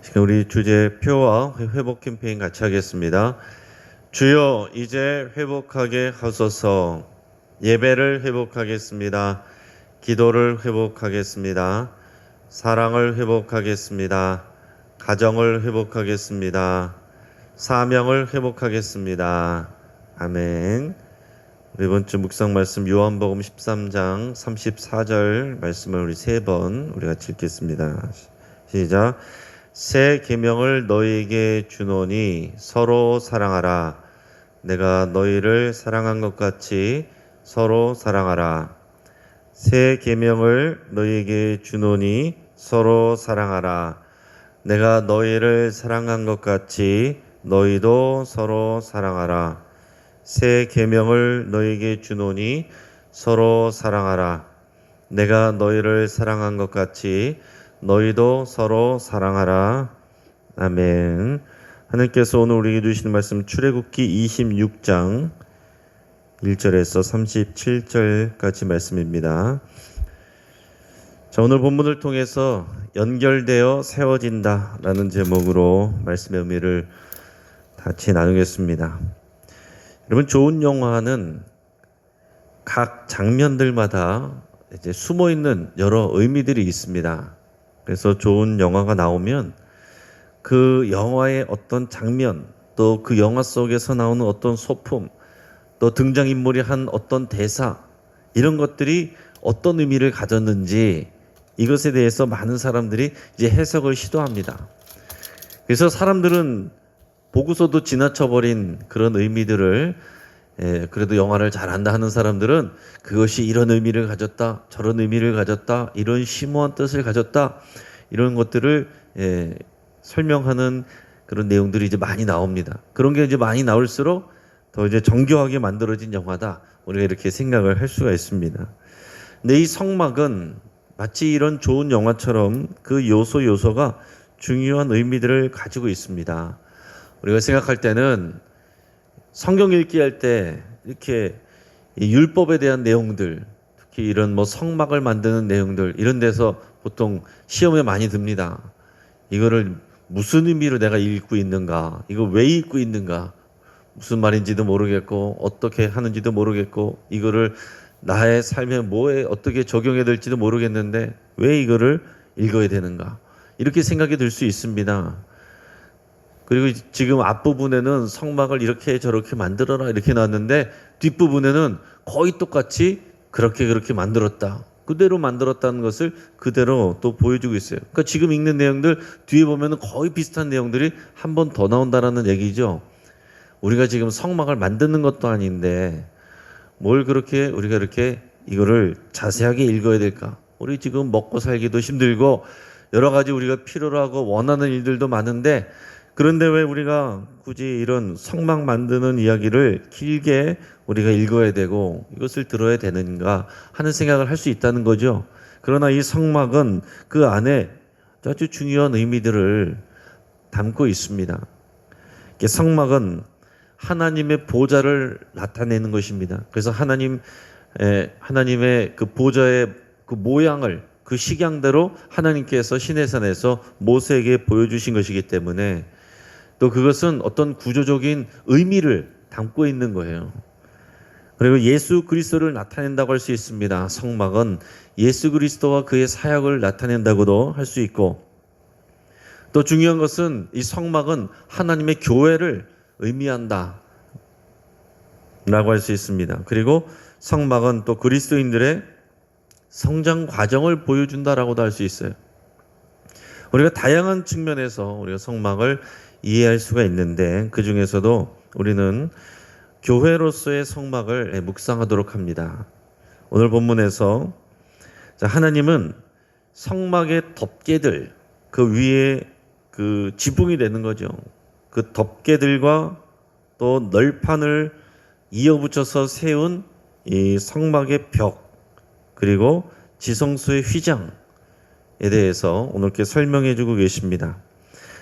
지금 우리 주제 표와 회복 캠페인 같이 하겠습니다. 주여 이제 회복하게 하소서. 예배를 회복하겠습니다. 기도를 회복하겠습니다. 사랑을 회복하겠습니다. 가정을 회복하겠습니다. 사명을 회복하겠습니다. 아멘. 이번 주 묵상 말씀 요한복음 13장 34절 말씀을 우리 세 번 우리 같이 읽겠습니다. 시작. 새 계명을 너희에게 주노니 서로 사랑하라. 내가 너희를 사랑한 것 같이 서로 사랑하라. 새 계명을 너희에게 주노니 서로 사랑하라. 내가 너희를 사랑한 것 같이 너희도 서로 사랑하라. 새 계명을 너희에게 주노니 서로 사랑하라. 내가 너희를 사랑한 것 같이 너희도 서로 사랑하라. 아멘. 하나님께서 오늘 우리에게 주시는 말씀 출애굽기 26장 1절에서 37절까지 말씀입니다. 자, 오늘 본문을 통해서 연결되어 세워진다 라는 제목으로 말씀의 의미를 같이 나누겠습니다. 여러분, 좋은 영화는 각 장면들마다 이제 숨어있는 여러 의미들이 있습니다. 그래서 좋은 영화가 나오면 그 영화의 어떤 장면, 또 그 영화 속에서 나오는 어떤 소품, 또 등장인물이 한 어떤 대사, 이런 것들이 어떤 의미를 가졌는지 이것에 대해서 많은 사람들이 이제 해석을 시도합니다. 그래서 사람들은 보고서도 지나쳐버린 그런 의미들을 그래도 영화를 잘한다 하는 사람들은 그것이 이런 의미를 가졌다, 저런 의미를 가졌다, 이런 심오한 뜻을 가졌다, 이런 것들을 설명하는 그런 내용들이 이제 많이 나옵니다. 그런 게 이제 많이 나올수록 더 이제 정교하게 만들어진 영화다, 우리가 이렇게 생각을 할 수가 있습니다. 근데 이 성막은 마치 이런 좋은 영화처럼 그 요소가 중요한 의미들을 가지고 있습니다. 우리가 생각할 때는 성경 읽기 할 때 이렇게 이 율법에 대한 내용들, 특히 이런 뭐 성막을 만드는 내용들, 이런 데서 보통 시험에 많이 듭니다. 이거를 무슨 의미로 내가 읽고 있는가, 이거 왜 읽고 있는가, 무슨 말인지도 모르겠고 어떻게 하는지도 모르겠고 이거를 나의 삶에 뭐에 어떻게 적용해야 될지도 모르겠는데 왜 이거를 읽어야 되는가, 이렇게 생각이 들 수 있습니다. 그리고 지금 앞부분에는 성막을 이렇게 저렇게 만들어라 이렇게 나왔는데 뒷부분에는 거의 똑같이 그렇게 만들었다, 그대로 만들었다는 것을 그대로 또 보여주고 있어요. 그러니까 지금 읽는 내용들 뒤에 보면은 거의 비슷한 내용들이 한 번 더 나온다라는 얘기죠. 우리가 지금 성막을 만드는 것도 아닌데 뭘 그렇게 우리가 이렇게 이거를 자세하게 읽어야 될까? 우리 지금 먹고 살기도 힘들고 여러 가지 우리가 필요로 하고 원하는 일들도 많은데, 그런데 왜 우리가 굳이 이런 성막 만드는 이야기를 길게 우리가 읽어야 되고 이것을 들어야 되는가 하는 생각을 할 수 있다는 거죠. 그러나 이 성막은 그 안에 아주 중요한 의미들을 담고 있습니다. 성막은 하나님의 보좌를 나타내는 것입니다. 그래서 하나님의 그 보좌의 그 모양을 그 식양대로 하나님께서 시내산에서 모세에게 보여주신 것이기 때문에 또 그것은 어떤 구조적인 의미를 담고 있는 거예요. 그리고 예수 그리스도를 나타낸다고 할 수 있습니다. 성막은 예수 그리스도와 그의 사역을 나타낸다고도 할 수 있고, 또 중요한 것은 이 성막은 하나님의 교회를 의미한다 라고 할 수 있습니다. 그리고 성막은 또 그리스도인들의 성장 과정을 보여준다라고도 할 수 있어요. 우리가 다양한 측면에서 우리가 성막을 이해할 수가 있는데 그 중에서도 우리는 교회로서의 성막을 묵상하도록 합니다. 오늘 본문에서 하나님은 성막의 덮개들, 그 위에 그 지붕이 되는 거죠. 그 덮개들과 또 널판을 이어붙여서 세운 이 성막의 벽, 그리고 지성소의 휘장에 대해서 오늘 이렇게 설명해 주고 계십니다.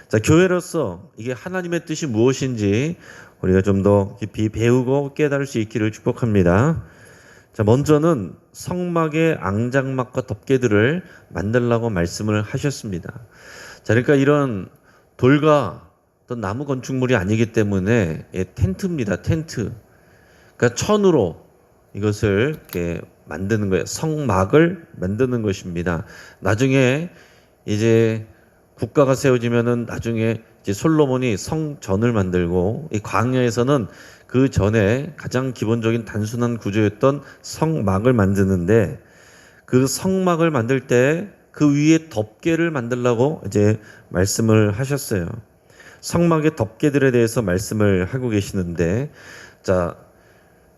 자, 교회로서 이게 하나님의 뜻이 무엇인지 우리가 좀 더 깊이 배우고 깨달을 수 있기를 축복합니다. 자, 먼저는 성막의 앙장막과 덮개들을 만들라고 말씀을 하셨습니다. 자, 그러니까 이런 돌과 또 나무 건축물이 아니기 때문에 텐트입니다. 텐트. 그러니까 천으로 이것을 이렇게 만드는 거예요. 성막을 만드는 것입니다. 나중에 이제 국가가 세워지면은 나중에 이제 솔로몬이 성전을 만들고, 이 광야에서는 그 전에 가장 기본적인 단순한 구조였던 성막을 만드는데, 그 성막을 만들 때 그 위에 덮개를 만들라고 이제 말씀을 하셨어요. 성막의 덮개들에 대해서 말씀을 하고 계시는데, 자,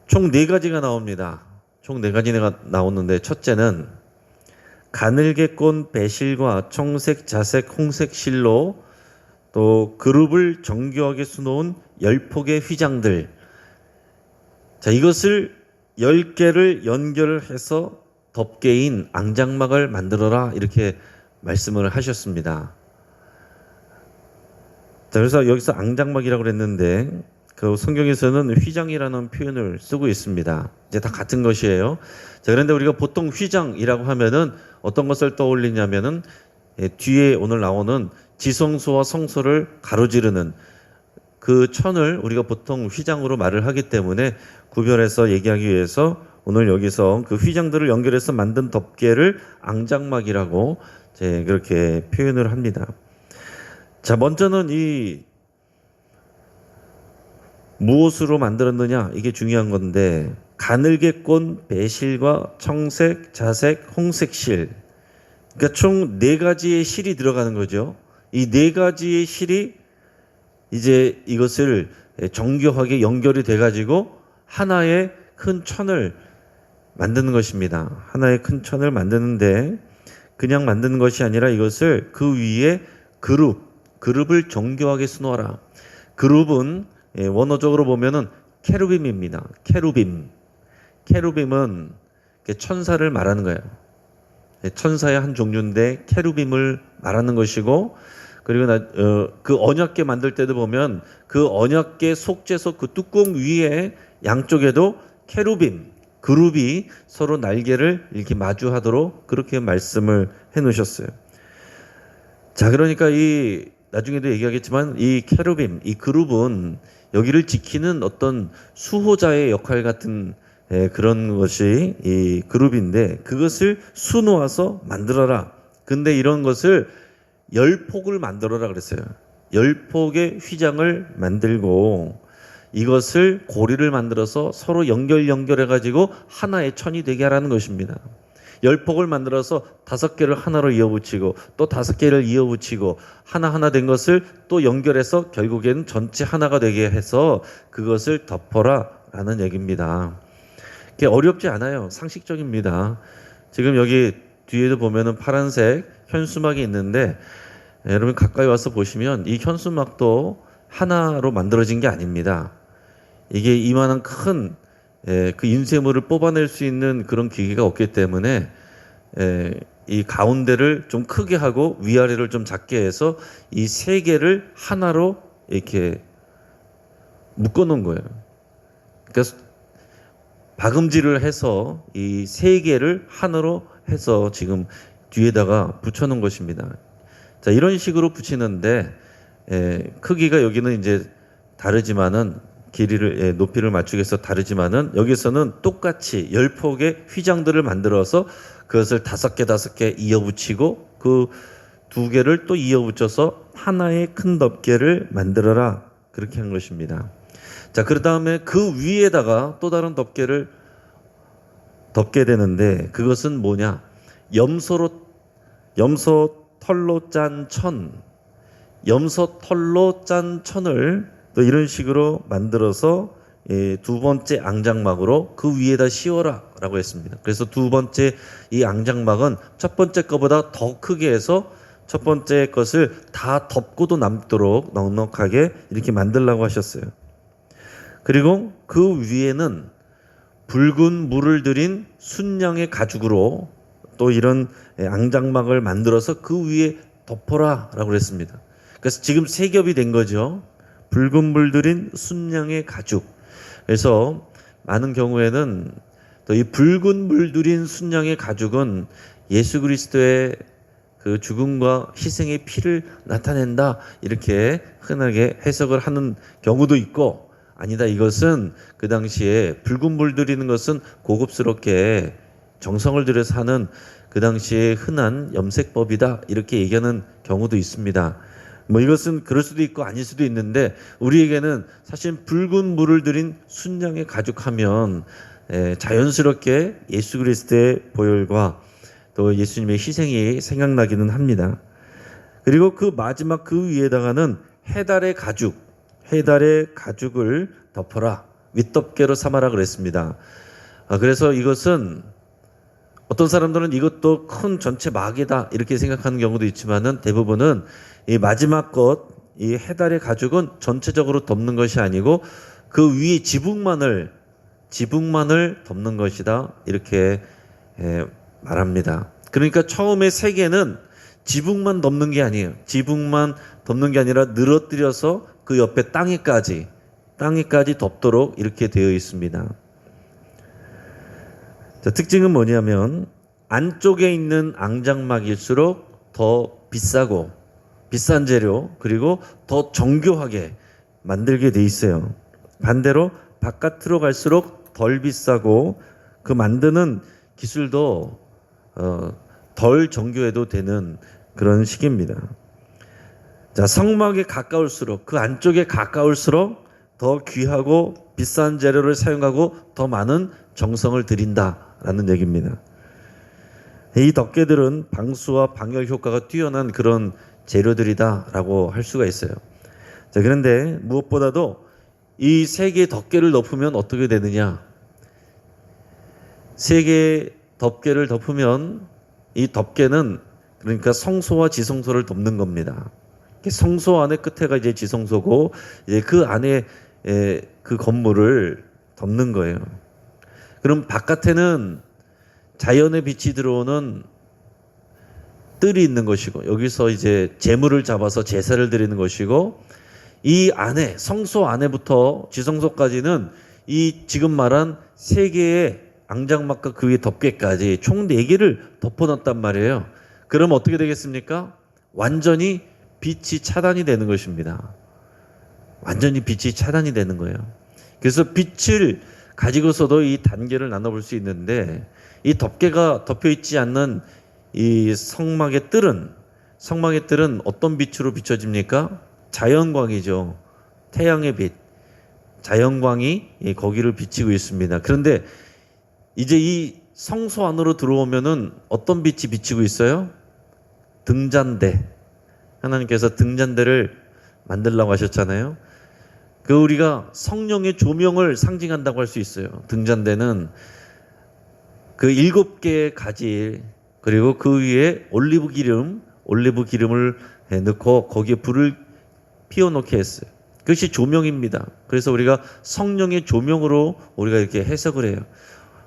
총 네 가지가 나옵니다. 총 네 가지가 나오는데, 첫째는 가늘게 꼰 배실과 청색, 자색, 홍색 실로 또 그룹을 정교하게 수놓은 10폭의 휘장들. 자, 이것을 10개를 연결해서 덮개인 앙장막을 만들어라, 이렇게 말씀을 하셨습니다. 자, 그래서 여기서 앙장막이라고 그랬는데 그 성경에서는 휘장이라는 표현을 쓰고 있습니다. 이제 다 같은 것이에요. 자, 그런데 우리가 보통 휘장이라고 하면은 어떤 것을 떠올리냐면은 뒤에 오늘 나오는 지성소와 성소를 가로지르는 그 천을 우리가 보통 휘장으로 말을 하기 때문에 구별해서 얘기하기 위해서 오늘 여기서 그 휘장들을 연결해서 만든 덮개를 앙장막이라고 그렇게 표현을 합니다. 자, 먼저는 이 무엇으로 만들었느냐, 이게 중요한 건데, 가늘게 꼰 배실과 청색, 자색, 홍색 실. 그러니까 총 네 가지의 실이 들어가는 거죠. 이 네 가지의 실이 이제 이것을 정교하게 연결이 돼가지고 하나의 큰 천을 만드는 것입니다. 하나의 큰 천을 만드는데 그냥 만드는 것이 아니라 이것을 그 위에 그룹을 정교하게 수놓아라. 그룹은 원어적으로 보면은 케루빔입니다. 케루빔은 천사를 말하는 거예요. 천사의 한 종류인데 케루빔을 말하는 것이고, 그리고 그 언약궤 만들 때도 보면 그 언약궤 속죄석 그 뚜껑 위에 양쪽에도 케루빔 그룹이 서로 날개를 이렇게 마주하도록 그렇게 말씀을 해 놓으셨어요. 자, 그러니까 이 나중에도 얘기하겠지만 이 케루빔, 이 그룹은 여기를 지키는 어떤 수호자의 역할 같은 그런 것이 이 그룹인데, 그것을 수놓아서 만들어라. 근데 이런 것을 10폭을 만들어라 그랬어요. 10폭의 휘장을 만들고 이것을 고리를 만들어서 서로 연결해가지고 하나의 천이 되게 하라는 것입니다. 10폭을 만들어서 5개를 하나로 이어붙이고 또 5개를 이어붙이고 하나하나 된 것을 또 연결해서 결국에는 전체 하나가 되게 해서 그것을 덮어라 라는 얘기입니다. 그게 어렵지 않아요. 상식적입니다. 지금 여기 뒤에도 보면은 파란색 현수막이 있는데, 여러분 가까이 와서 보시면 이 현수막도 하나로 만들어진 게 아닙니다. 이게 이만한 큰 그 인쇄물을 뽑아낼 수 있는 그런 기계가 없기 때문에 이 가운데를 좀 크게 하고 위아래를 좀 작게 해서 이 세 개를 하나로 이렇게 묶어 놓은 거예요. 그러니까 박음질을 해서 이 세 개를 하나로 해서 지금 뒤에다가 붙여 놓은 것입니다. 자, 이런 식으로 붙이는데 크기가 여기는 이제 다르지만은 길이를 높이를 맞추기 위해서 다르지만은 여기서는 똑같이 10폭의 휘장들을 만들어서 그것을 5개 이어붙이고 그 2개를 또 이어붙여서 하나의 큰 덮개를 만들어라, 그렇게 한 것입니다. 자, 그 다음에 그 위에다가 또 다른 덮개를 덮게 되는데 그것은 뭐냐? 염소 털로 짠 천을 또 이런 식으로 만들어서 두 번째 앙장막으로 그 위에다 씌워라 라고 했습니다. 그래서 두 번째 이 앙장막은 첫 번째 것보다 더 크게 해서 첫 번째 것을 다 덮고도 남도록 넉넉하게 이렇게 만들라고 하셨어요. 그리고 그 위에는 붉은 물을 들인 순양의 가죽으로 또 이런 앙장막을 만들어서 그 위에 덮어라 라고 했습니다. 그래서 지금 세 겹이 된 거죠. 붉은 물 들인 순양의 가죽. 그래서 많은 경우에는 또 이 붉은 물 들인 순양의 가죽은 예수 그리스도의 그 죽음과 희생의 피를 나타낸다, 이렇게 흔하게 해석을 하는 경우도 있고, 아니다, 이것은 그 당시에 붉은 불 들이는 것은 고급스럽게 정성을 들여서 하는 그 당시에 흔한 염색법이다, 이렇게 얘기하는 경우도 있습니다. 뭐 이것은 그럴 수도 있고 아닐 수도 있는데, 우리에게는 사실 붉은 물을 들인 순양의 가죽하면 자연스럽게 예수 그리스도의 보혈과 또 예수님의 희생이 생각나기는 합니다. 그리고 그 마지막 그 위에다가는 해달의 가죽을 덮어라, 윗덮개로 삼아라 그랬습니다. 그래서 이것은 어떤 사람들은 이것도 큰 전체 마개다, 이렇게 생각하는 경우도 있지만은, 대부분은 이 마지막 이 해달의 가죽은 전체적으로 덮는 것이 아니고 그 위에 지붕만을 덮는 것이다, 이렇게 말합니다. 그러니까 처음에 세계는 지붕만 덮는 게 아니에요. 지붕만 덮는 게 아니라 늘어뜨려서 그 옆에 땅에까지 덮도록 이렇게 되어 있습니다. 자, 특징은 뭐냐면 안쪽에 있는 앙장막일수록 더 비싸고 비싼 재료, 그리고 더 정교하게 만들게 돼 있어요. 반대로 바깥으로 갈수록 덜 비싸고 그 만드는 기술도 덜 정교해도 되는 그런 식입니다. 자, 성막에 가까울수록, 그 안쪽에 가까울수록 더 귀하고 비싼 재료를 사용하고 더 많은 정성을 들인다라는 얘기입니다. 이 덮개들은 방수와 방열 효과가 뛰어난 그런 재료들이다라고 할 수가 있어요. 자, 그런데 무엇보다도 이 세 개의 덮개를 덮으면 어떻게 되느냐? 세 개의 덮개를 덮으면 이 덮개는 그러니까 성소와 지성소를 덮는 겁니다. 성소 안에 끝에가 이제 지성소고, 이제 그 안에 그 건물을 덮는 거예요. 그럼 바깥에는 자연의 빛이 들어오는 뜰이 있는 것이고, 여기서 이제 제물을 잡아서 제사를 드리는 것이고, 이 안에 성소 안에부터 지성소까지는 이 지금 말한 세 개의 앙장막과 그 위에 덮개까지 총 4개를 덮어놨단 말이에요. 그럼 어떻게 되겠습니까? 완전히 빛이 차단이 되는 것입니다. 완전히 빛이 차단이 되는 거예요. 그래서 빛을 가지고서도 이 단계를 나눠볼 수 있는데, 이 덮개가 덮여 있지 않는 이 성막의 뜰은 어떤 빛으로 비춰집니까? 자연광이죠. 태양의 빛, 자연광이 거기를 비치고 있습니다. 그런데 이제 이 성소 안으로 들어오면은 어떤 빛이 비치고 있어요? 등잔대. 하나님께서 등잔대를 만들라고 하셨잖아요. 그 우리가 성령의 조명을 상징한다고 할 수 있어요. 등잔대는 그 7개의 가지, 그리고 그 위에 올리브 기름을 넣고 거기에 불을 피워놓게 했어요. 그것이 조명입니다. 그래서 우리가 성령의 조명으로 우리가 이렇게 해석을 해요.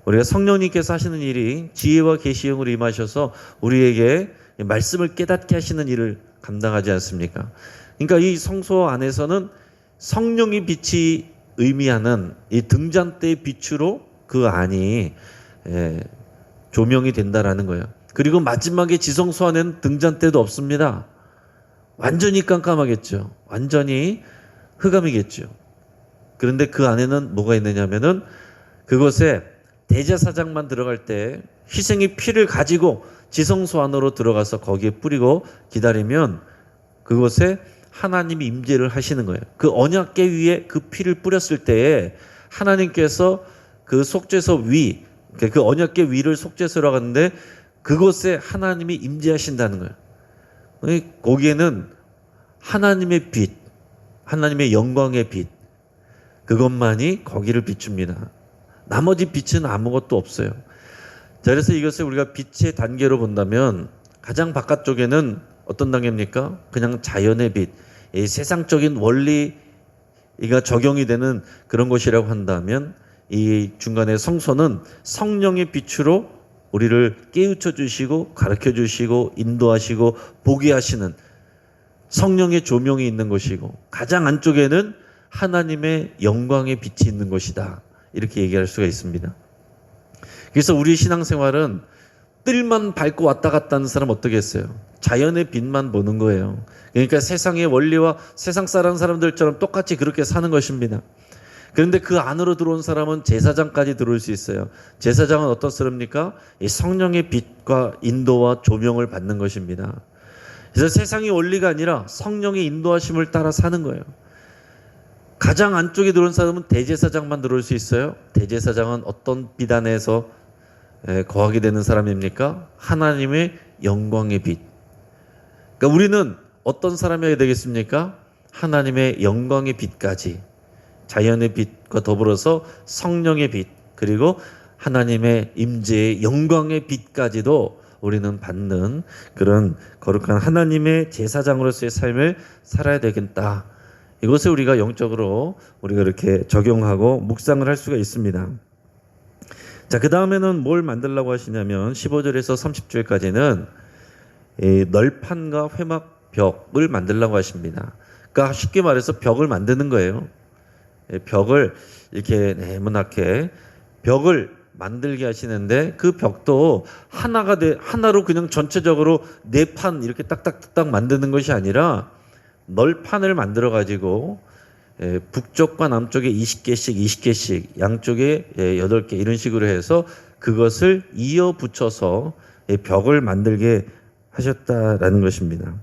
우리가 성령님께서 하시는 일이 지혜와 계시형으로 임하셔서 우리에게 말씀을 깨닫게 하시는 일을 감당하지 않습니까? 그러니까 이 성소 안에서는 성령의 빛이 의미하는 이 등잔대의 빛으로 그 안이 조명이 된다라는 거예요. 그리고 마지막에 지성소 안에는 등잔대도 없습니다. 완전히 깜깜하겠죠. 완전히 흑암이겠죠. 그런데 그 안에는 뭐가 있느냐면은, 그것에 대제사장만 들어갈 때 희생의 피를 가지고 지성소 안으로 들어가서 거기에 뿌리고 기다리면 그곳에 하나님이 임재를 하시는 거예요. 그 언약궤 위에 그 피를 뿌렸을 때에 하나님께서 그 속죄소 위, 그 언약궤 위를 속죄소라고 하는데 그곳에 하나님이 임재하신다는 거예요. 거기에는 하나님의 빛, 하나님의 영광의 빛, 그것만이 거기를 비춥니다. 나머지 빛은 아무것도 없어요. 자, 그래서 이것을 우리가 빛의 단계로 본다면 가장 바깥쪽에는 어떤 단계입니까? 그냥 자연의 빛, 이 세상적인 원리가 적용이 되는 그런 것이라고 한다면, 이 중간에 성소는 성령의 빛으로 우리를 깨우쳐 주시고 가르쳐 주시고 인도하시고 보게 하시는 성령의 조명이 있는 것이고, 가장 안쪽에는 하나님의 영광의 빛이 있는 것이다, 이렇게 얘기할 수가 있습니다. 그래서 우리 신앙생활은 뜰만 밟고 왔다 갔다 하는 사람 어떻게 했어요? 자연의 빛만 보는 거예요. 그러니까 세상의 원리와 세상 사람들처럼 똑같이 그렇게 사는 것입니다. 그런데 그 안으로 들어온 사람은 제사장까지 들어올 수 있어요. 제사장은 어떤 사람입니까? 이 성령의 빛과 인도와 조명을 받는 것입니다. 그래서 세상의 원리가 아니라 성령의 인도하심을 따라 사는 거예요. 가장 안쪽에 들어온 사람은 대제사장만 들어올 수 있어요. 대제사장은 어떤 빛 안에서 거하게 되는 사람입니까? 하나님의 영광의 빛. 그러니까 우리는 어떤 사람이어야 되겠습니까? 하나님의 영광의 빛까지, 자연의 빛과 더불어서 성령의 빛, 그리고 하나님의 임재의 영광의 빛까지도 우리는 받는 그런 거룩한 하나님의 제사장으로서의 삶을 살아야 되겠다. 이것을 우리가 영적으로 우리가 이렇게 적용하고 묵상을 할 수가 있습니다. 자, 그 다음에는 뭘 만들려고 하시냐면 15절에서 30절까지는 널판과 회막 벽을 만들려고 하십니다. 그러니까 쉽게 말해서 벽을 만드는 거예요. 벽을 이렇게 네모나게 벽을 만들게 하시는데 그 벽도 하나로 그냥 전체적으로 네 판 이렇게 딱딱딱 만드는 것이 아니라 널판을 만들어 가지고 북쪽과 남쪽에 20개씩 양쪽에 8개 이런 식으로 해서 그것을 이어 붙여서 벽을 만들게 하셨다라는 것입니다.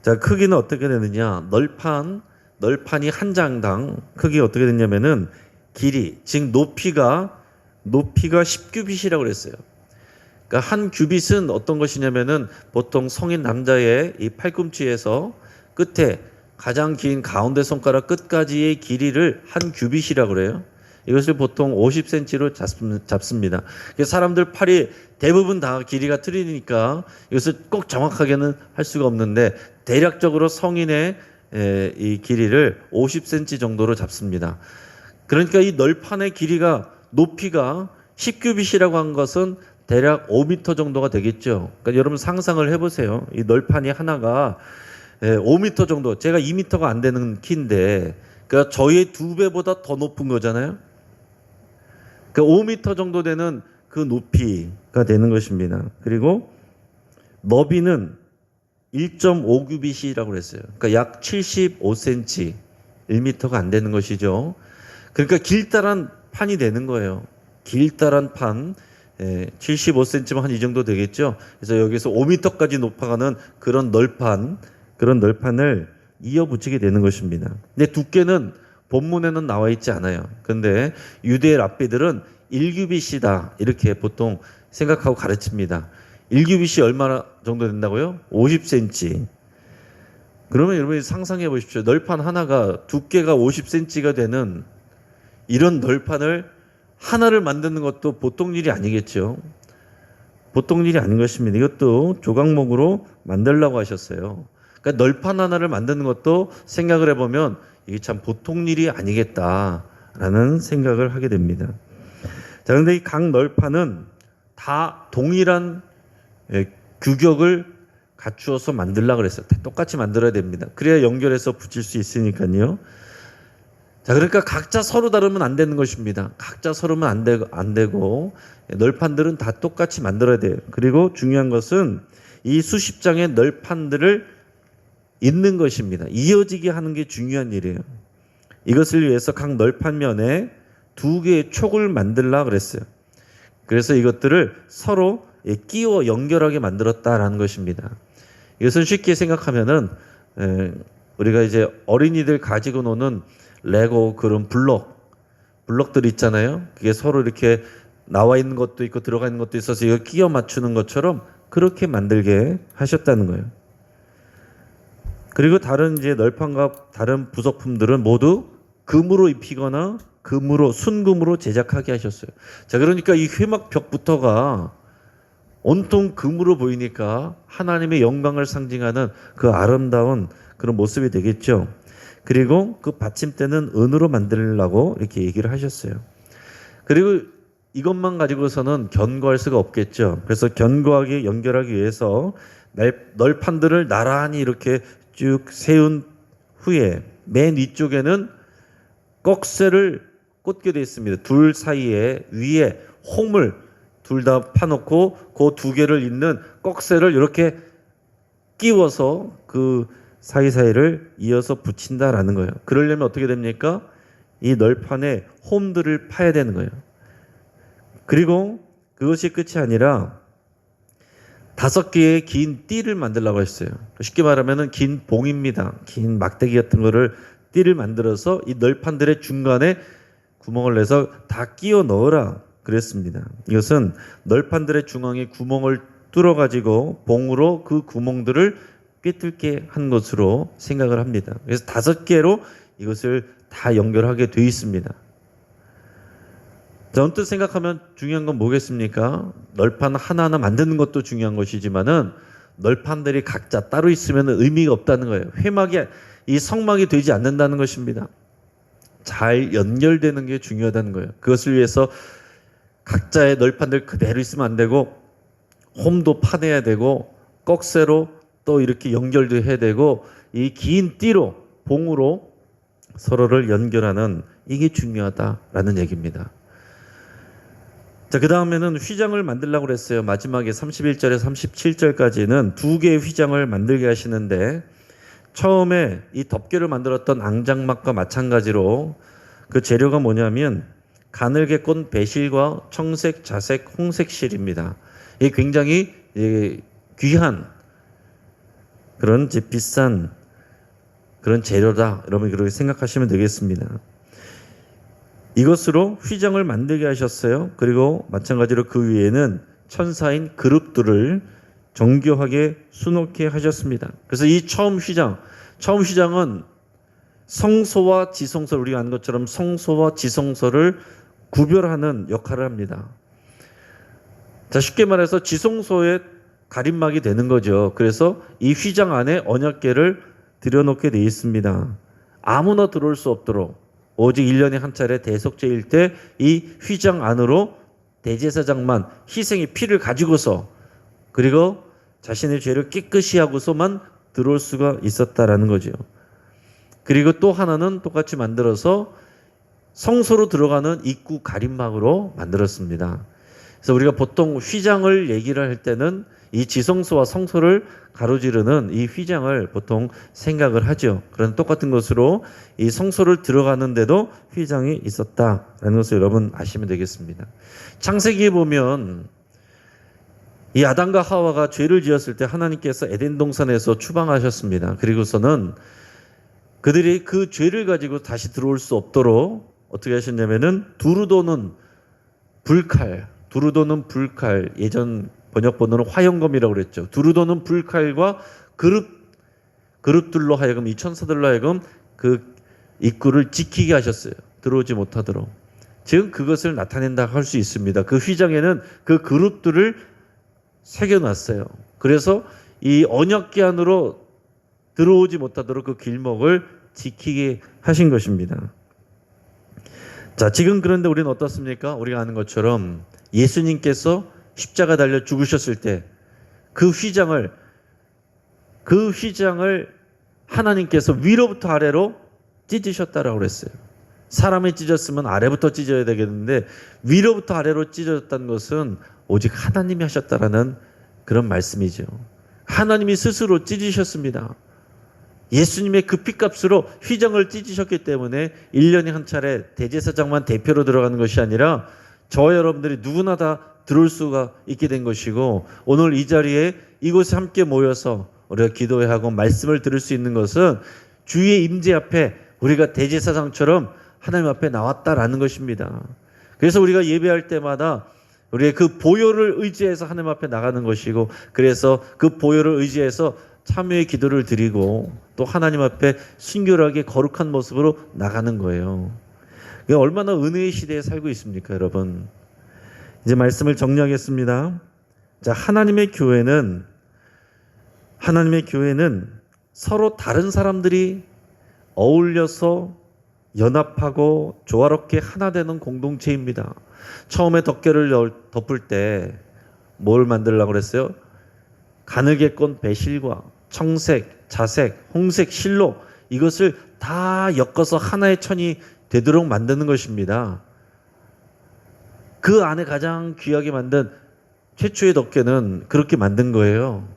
자, 크기는 어떻게 되느냐? 널판이 한 장당 크기가 어떻게 되냐면은 길이, 즉 높이가 10규빗이라고 그랬어요. 그러니까 한 규빗은 어떤 것이냐면은 보통 성인 남자의 이 팔꿈치에서 끝에 가장 긴 가운데 손가락 끝까지의 길이를 한 규빗이라고 그래요. 이것을 보통 50cm로 잡습니다. 사람들 팔이 대부분 다 길이가 틀리니까 이것을 꼭 정확하게는 할 수가 없는데 대략적으로 성인의 이 길이를 50cm 정도로 잡습니다. 그러니까 이 널판의 높이가 10규빗이라고 한 것은 대략 5m 정도가 되겠죠. 그러니까 여러분 상상을 해보세요. 이 널판이 하나가 5m 정도, 제가 2m가 안 되는 키인데, 그러니까 저의 2배보다 더 높은 거잖아요. 그러니까 5m 정도 되는 그 높이가 되는 것입니다. 그리고 너비는 1.5규빗이라고 그랬어요. 그러니까 약 75cm, 1m가 안 되는 것이죠. 그러니까 길다란 판이 되는 거예요. 길다란 판, 75cm면 한 이 정도 되겠죠. 그래서 여기서 5m까지 높아가는 그런 널판을 이어 붙이게 되는 것입니다. 근데 두께는 본문에는 나와 있지 않아요. 그런데 유대의 랍비들은 1규빗이다 이렇게 보통 생각하고 가르칩니다. 1규빗이 얼마나 정도 된다고요? 50cm. 그러면 여러분이 상상해 보십시오. 널판 하나가 두께가 50cm가 되는 이런 널판을 하나를 만드는 것도 보통 일이 아니겠죠. 보통 일이 아닌 것입니다. 이것도 조각목으로 만들려고 하셨어요. 그러니까 널판 하나를 만드는 것도 생각을 해보면 이게 참 보통 일이 아니겠다라는 생각을 하게 됩니다. 자, 그런데 이 각 널판은 다 동일한 규격을 갖추어서 만들려고 그랬어요. 똑같이 만들어야 됩니다. 그래야 연결해서 붙일 수 있으니까요. 자, 그러니까 각자 서로 다르면 안 되는 것입니다. 각자 서로면 안 되고 널판들은 다 똑같이 만들어야 돼요. 그리고 중요한 것은 이 수십 장의 널판들을 잇는 것입니다. 이어지게 하는 게 중요한 일이에요. 이것을 위해서 각 널판면에 2개의 촉을 만들려고 그랬어요. 그래서 이것들을 서로 끼워 연결하게 만들었다라는 것입니다. 이것은 쉽게 생각하면은 우리가 이제 어린이들 가지고 노는 레고 그런 블럭들 있잖아요. 그게 서로 이렇게 나와 있는 것도 있고 들어가 있는 것도 있어서 이거 끼워 맞추는 것처럼 그렇게 만들게 하셨다는 거예요. 그리고 다른 이제 널판과 다른 부속품들은 모두 금으로 입히거나 순금으로 제작하게 하셨어요. 자, 그러니까 이 회막벽부터가 온통 금으로 보이니까 하나님의 영광을 상징하는 그 아름다운 그런 모습이 되겠죠. 그리고 그 받침대는 은으로 만들려고 이렇게 얘기를 하셨어요. 그리고 이것만 가지고서는 견고할 수가 없겠죠. 그래서 견고하게 연결하기 위해서 널판들을 나란히 이렇게 쭉 세운 후에 맨 위쪽에는 꺽쇠를 꽂게 되어 있습니다. 둘 사이에 위에 홈을 둘 다 파놓고 그 2개를 잇는 꺽쇠를 이렇게 끼워서 그 사이사이를 이어서 붙인다라는 거예요. 그러려면 어떻게 됩니까? 이 널판에 홈들을 파야 되는 거예요. 그리고 그것이 끝이 아니라 5개의 긴 띠를 만들라고 했어요. 쉽게 말하면 긴 봉입니다. 긴 막대기 같은 거를 띠를 만들어서 이 널판들의 중간에 구멍을 내서 다 끼워 넣으라 그랬습니다. 이것은 널판들의 중앙에 구멍을 뚫어가지고 봉으로 그 구멍들을 꿰뚫게 한 것으로 생각을 합니다. 그래서 5개로 이것을 다 연결하게 되어 있습니다. 자, 언뜻 생각하면 중요한 건 뭐겠습니까? 널판 하나하나 만드는 것도 중요한 것이지만은 널판들이 각자 따로 있으면 의미가 없다는 거예요. 회막이 이 성막이 되지 않는다는 것입니다. 잘 연결되는 게 중요하다는 거예요. 그것을 위해서 각자의 널판들 그대로 있으면 안 되고 홈도 파내야 되고 꺽쇠로 또 이렇게 연결도 해야 되고 이 긴 띠로 봉으로 서로를 연결하는 이게 중요하다라는 얘기입니다. 자, 그 다음에는 휘장을 만들려고 그랬어요. 마지막에 31절에서 37절까지는 2개의 휘장을 만들게 하시는데 처음에 이 덮개를 만들었던 앙장막과 마찬가지로 그 재료가 뭐냐면 가늘게 꼰 배실과 청색, 자색, 홍색 실입니다. 이게 굉장히 귀한 그런 비싼 그런 재료다. 여러분 그렇게 생각하시면 되겠습니다. 이것으로 휘장을 만들게 하셨어요. 그리고 마찬가지로 그 위에는 천사인 그룹들을 정교하게 수놓게 하셨습니다. 그래서 이 처음 휘장은 성소와 지성소, 우리가 아는 것처럼 성소와 지성소를 구별하는 역할을 합니다. 자, 쉽게 말해서 지성소의 가림막이 되는 거죠. 그래서 이 휘장 안에 언약궤를 들여놓게 되어 있습니다. 아무나 들어올 수 없도록 오직 1년에 한 차례 대속제일 때 이 휘장 안으로 대제사장만 희생의 피를 가지고서 그리고 자신의 죄를 깨끗이 하고서만 들어올 수가 있었다라는 거죠. 그리고 또 하나는 똑같이 만들어서 성소로 들어가는 입구 가림막으로 만들었습니다. 그래서 우리가 보통 휘장을 얘기를 할 때는 이 지성소와 성소를 가로지르는 이 휘장을 보통 생각을 하죠. 그런 똑같은 것으로 이 성소를 들어가는데도 휘장이 있었다라는 것을 여러분 아시면 되겠습니다. 창세기에 보면 이 아담과 하와가 죄를 지었을 때 하나님께서 에덴 동산에서 추방하셨습니다. 그리고서는 그들이 그 죄를 가지고 다시 들어올 수 없도록 어떻게 하셨냐면은 두루 도는 불칼, 예전 번역본어는 화영검이라고 그랬죠. 두루 도는 불칼과 그룹들로 하여금 이 천사들로 하여금 그 입구를 지키게 하셨어요. 들어오지 못하도록. 즉 그것을 나타낸다 할 수 있습니다. 그 휘장에는 그 그룹들을 새겨놨어요. 그래서 이 언약궤 안으로 들어오지 못하도록 그 길목을 지키게 하신 것입니다. 자, 지금 그런데 우리는 어떻습니까? 우리가 아는 것처럼 예수님께서 십자가 달려 죽으셨을 때 그 휘장을 하나님께서 위로부터 아래로 찢으셨다라고 그랬어요. 사람이 찢었으면 아래부터 찢어야 되겠는데 위로부터 아래로 찢어졌다는 것은 오직 하나님이 하셨다라는 그런 말씀이죠. 하나님이 스스로 찢으셨습니다. 예수님의 그 피값으로 휘장을 찢으셨기 때문에 1년에 한 차례 대제사장만 대표로 들어가는 것이 아니라 저와 여러분들이 누구나 다 들어올 수가 있게 된 것이고 오늘 이 자리에 이곳에 함께 모여서 우리가 기도하고 말씀을 들을 수 있는 것은 주의 임재 앞에 우리가 대제사장처럼 하나님 앞에 나왔다라는 것입니다. 그래서 우리가 예배할 때마다 우리의 그 보혈을 의지해서 하나님 앞에 나가는 것이고 그래서 그 보혈을 의지해서 참여의 기도를 드리고 또 하나님 앞에 순결하게 거룩한 모습으로 나가는 거예요. 얼마나 은혜의 시대에 살고 있습니까, 여러분? 이제 말씀을 정리하겠습니다. 자, 하나님의 교회는 서로 다른 사람들이 어울려서 연합하고 조화롭게 하나 되는 공동체입니다. 처음에 덮개를 덮을 때 뭘 만들려고 그랬어요? 가늘게 꼰 배실과 청색, 자색, 홍색 실로 이것을 다 엮어서 하나의 천이 되도록 만드는 것입니다. 그 안에 가장 귀하게 만든 최초의 덮개는 그렇게 만든 거예요.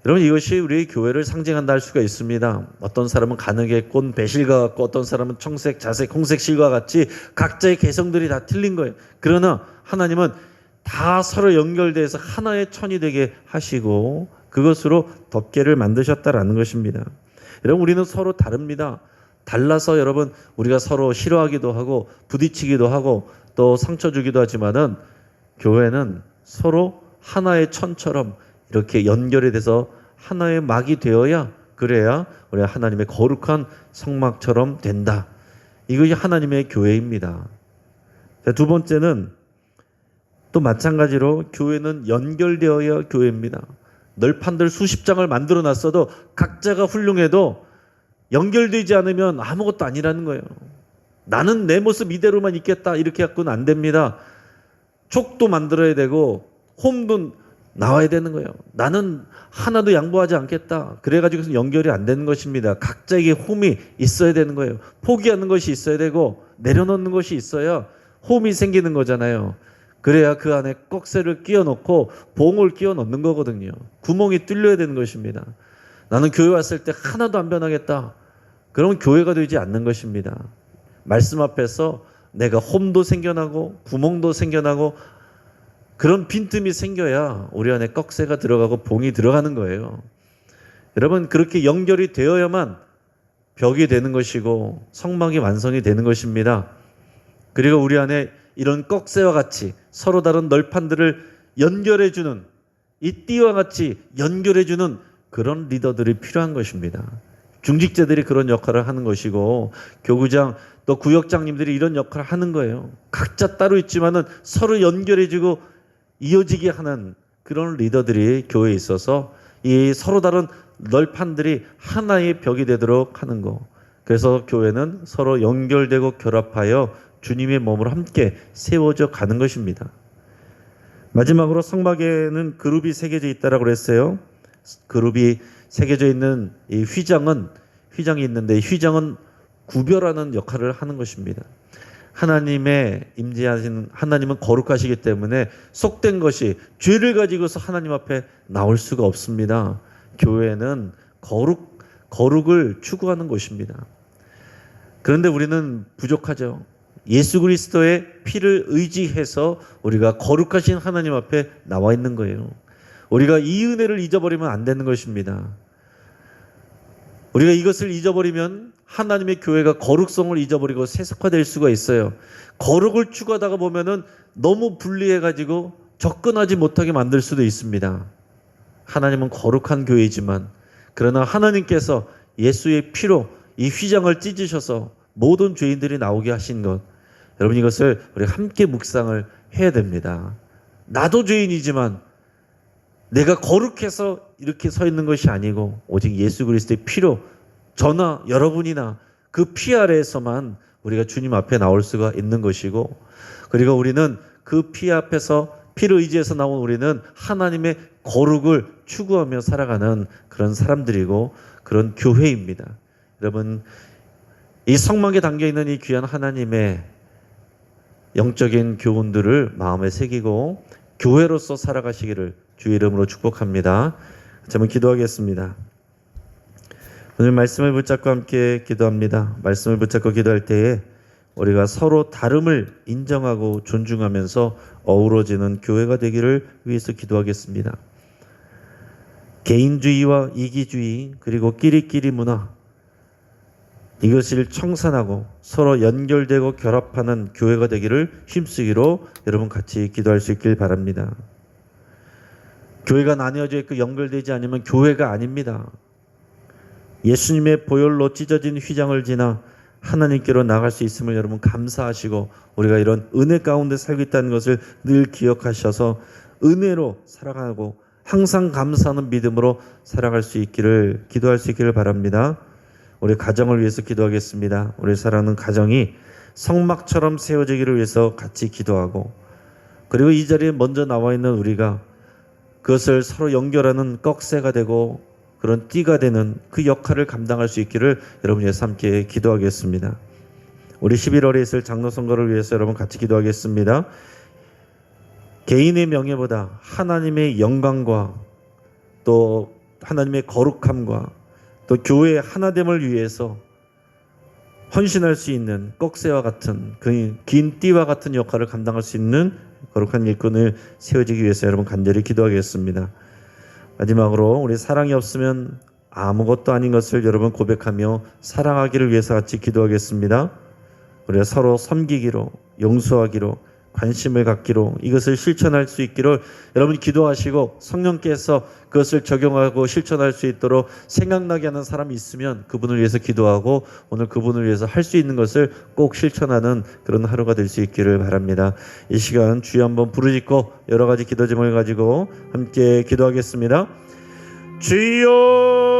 여러분, 이것이 우리 교회를 상징한다 할 수가 있습니다. 어떤 사람은 가늘게 꼰 배실과 같고 어떤 사람은 청색, 자색, 홍색 실과 같이 각자의 개성들이 다 틀린 거예요. 그러나 하나님은 다 서로 연결돼서 하나의 천이 되게 하시고 그것으로 덮개를 만드셨다라는 것입니다. 여러분, 우리는 서로 다릅니다. 달라서 여러분, 우리가 서로 싫어하기도 하고 부딪히기도 하고 또 상처 주기도 하지만은 교회는 서로 하나의 천처럼 이렇게 연결이 돼서 하나의 막이 되어야, 그래야 우리 하나님의 거룩한 성막처럼 된다. 이것이 하나님의 교회입니다. 두 번째는 또 마찬가지로 교회는 연결되어야 교회입니다. 널판들 수십 장을 만들어 놨어도 각자가 훌륭해도 연결되지 않으면 아무것도 아니라는 거예요. 나는 내 모습 이대로만 있겠다 이렇게 갖고는 안 됩니다. 촉도 만들어야 되고 홈도 나와야 되는 거예요. 나는 하나도 양보하지 않겠다. 그래가지고 연결이 안 되는 것입니다. 각자에게 홈이 있어야 되는 거예요. 포기하는 것이 있어야 되고 내려놓는 것이 있어야 홈이 생기는 거잖아요. 그래야 그 안에 꺽쇠를 끼워 넣고 봉을 끼워 넣는 거거든요. 구멍이 뚫려야 되는 것입니다. 나는 교회 왔을 때 하나도 안 변하겠다. 그러면 교회가 되지 않는 것입니다. 말씀 앞에서 내가 홈도 생겨나고 구멍도 생겨나고 그런 빈틈이 생겨야 우리 안에 꺽쇠가 들어가고 봉이 들어가는 거예요. 여러분, 그렇게 연결이 되어야만 벽이 되는 것이고 성막이 완성이 되는 것입니다. 그리고 우리 안에 이런 꺽쇠와 같이 서로 다른 널판들을 연결해주는, 이 띠와 같이 연결해주는 그런 리더들이 필요한 것입니다. 중직자들이 그런 역할을 하는 것이고 교구장 또 구역장님들이 이런 역할을 하는 거예요. 각자 따로 있지만은 서로 연결해주고 이어지게 하는 그런 리더들이 교회에 있어서 이 서로 다른 널판들이 하나의 벽이 되도록 하는 거. 그래서 교회는 서로 연결되고 결합하여 주님의 몸으로 함께 세워져 가는 것입니다. 마지막으로 성막에는 그룹이 새겨져 있다라고 그랬어요. 그룹이 새겨져 있는 이 휘장이 있는데 이 휘장은 구별하는 역할을 하는 것입니다. 하나님의 임재하신 하나님은 거룩하시기 때문에 속된 것이 죄를 가지고서 하나님 앞에 나올 수가 없습니다. 교회는 거룩을 추구하는 것입니다. 그런데 우리는 부족하죠. 예수 그리스도의 피를 의지해서 우리가 거룩하신 하나님 앞에 나와 있는 거예요. 우리가 이 은혜를 잊어버리면 안 되는 것입니다. 우리가 이것을 잊어버리면 하나님의 교회가 거룩성을 잊어버리고 세속화될 수가 있어요. 거룩을 추구하다가 보면은 너무 분리해가지고 접근하지 못하게 만들 수도 있습니다. 하나님은 거룩한 교회이지만 그러나 하나님께서 예수의 피로 이 휘장을 찢으셔서 모든 죄인들이 나오게 하신 것, 여러분 이것을 우리가 함께 묵상을 해야 됩니다. 나도 죄인이지만 내가 거룩해서 이렇게 서 있는 것이 아니고 오직 예수 그리스도의 피로 저나 여러분이나 그 피 아래에서만 우리가 주님 앞에 나올 수가 있는 것이고, 그리고 우리는 그 피 앞에서 피를 의지해서 나온 우리는 하나님의 거룩을 추구하며 살아가는 그런 사람들이고 그런 교회입니다. 여러분, 이 성막에 담겨있는 이 귀한 하나님의 영적인 교훈들을 마음에 새기고 교회로서 살아가시기를 주의 이름으로 축복합니다. 한번 기도하겠습니다. 오늘 말씀을 붙잡고 함께 기도합니다. 말씀을 붙잡고 기도할 때에 우리가 서로 다름을 인정하고 존중하면서 어우러지는 교회가 되기를 위해서 기도하겠습니다. 개인주의와 이기주의 그리고 끼리끼리 문화, 이것을 청산하고 서로 연결되고 결합하는 교회가 되기를 힘쓰기로 여러분 같이 기도할 수 있길 바랍니다. 교회가 나뉘어져 있고 연결되지 않으면 교회가 아닙니다. 예수님의 보혈로 찢어진 휘장을 지나 하나님께로 나갈 수 있음을 여러분 감사하시고 우리가 이런 은혜 가운데 살고 있다는 것을 늘 기억하셔서 은혜로 살아가고 항상 감사하는 믿음으로 살아갈 수 있기를 기도할 수 있기를 바랍니다. 우리 가정을 위해서 기도하겠습니다. 우리 사랑하는 가정이 성막처럼 세워지기를 위해서 같이 기도하고, 그리고 이 자리에 먼저 나와 있는 우리가 그것을 서로 연결하는 꺽쇠가 되고 그런 띠가 되는 그 역할을 감당할 수 있기를 여러분 위해서 함께 기도하겠습니다. 우리 11월에 있을 장로 선거를 위해서 여러분 같이 기도하겠습니다. 개인의 명예보다 하나님의 영광과 또 하나님의 거룩함과 또 교회의 하나됨을 위해서 헌신할 수 있는 꺽쇠와 같은 그 긴 띠와 같은 역할을 감당할 수 있는 거룩한 일꾼을 세워지기 위해서 여러분 간절히 기도하겠습니다. 마지막으로 우리 사랑이 없으면 아무것도 아닌 것을 여러분 고백하며 사랑하기를 위해서 같이 기도하겠습니다. 우리가 서로 섬기기로, 용서하기로, 관심을 갖기로 이것을 실천할 수 있기를 여러분 기도하시고 성령께서 그것을 적용하고 실천할 수 있도록 생각나게 하는 사람이 있으면 그분을 위해서 기도하고 오늘 그분을 위해서 할 수 있는 것을 꼭 실천하는 그런 하루가 될 수 있기를 바랍니다. 이 시간 주여 한번 부르짖고 여러 가지 기도 제목을 가지고 함께 기도하겠습니다. 주여